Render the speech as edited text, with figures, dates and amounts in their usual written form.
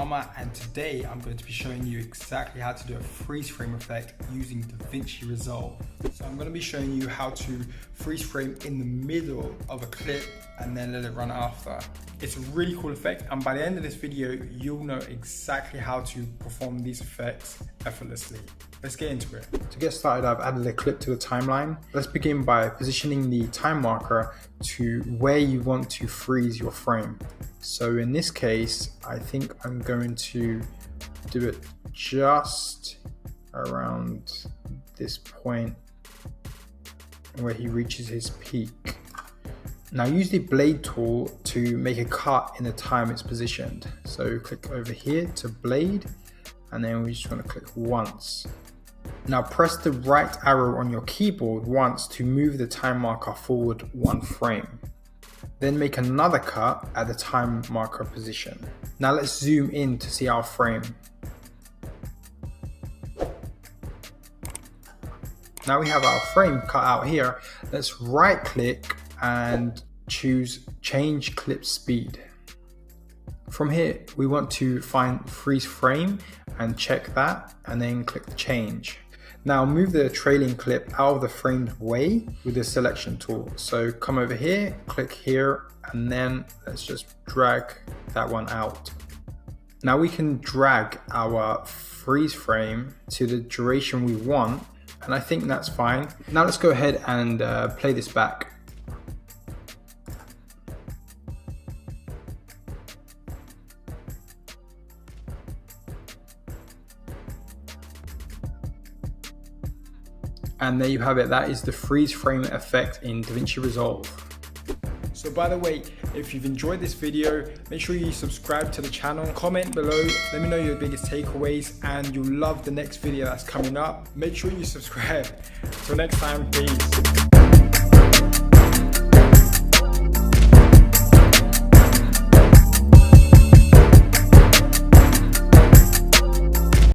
Armour, and today I'm going to be showing you exactly how to do a freeze frame effect using Davinci Resolve. So I'm going to be showing you how to freeze frame in the middle of a clip and then let it run after. It's a really cool effect, and by the end of this video you'll know exactly how to perform these effects effortlessly. Let's get into it. To get started, I've added a clip to the timeline. Let's begin by positioning the time marker to where you want to freeze your frame. So in this case, I think I'm going to do it just around this point where he reaches his peak. Now use the blade tool to make a cut in the time it's positioned. So click over here to blade, and then we just want to click once. Now press the right arrow on your keyboard once to move the time marker forward one frame. Then make another cut at the time marker position. Now let's zoom in to see our frame. Now we have our frame cut out here. Let's right click and choose change clip speed. From here, we want to find freeze frame and check that, and then click change. Now move the trailing clip out of the framed way with the selection tool. So come over here, click here, and then let's just drag that one out. Now we can drag our freeze frame to the duration we want, and I think that's fine. Now let's go ahead and play this back. And there you have it. That is the freeze frame effect in Davinci Resolve. So by the way, if you've enjoyed this video, make sure you subscribe to the channel, comment below, let me know your biggest takeaways, and you'll love the next video that's coming up. Make sure you subscribe. Till next time, peace.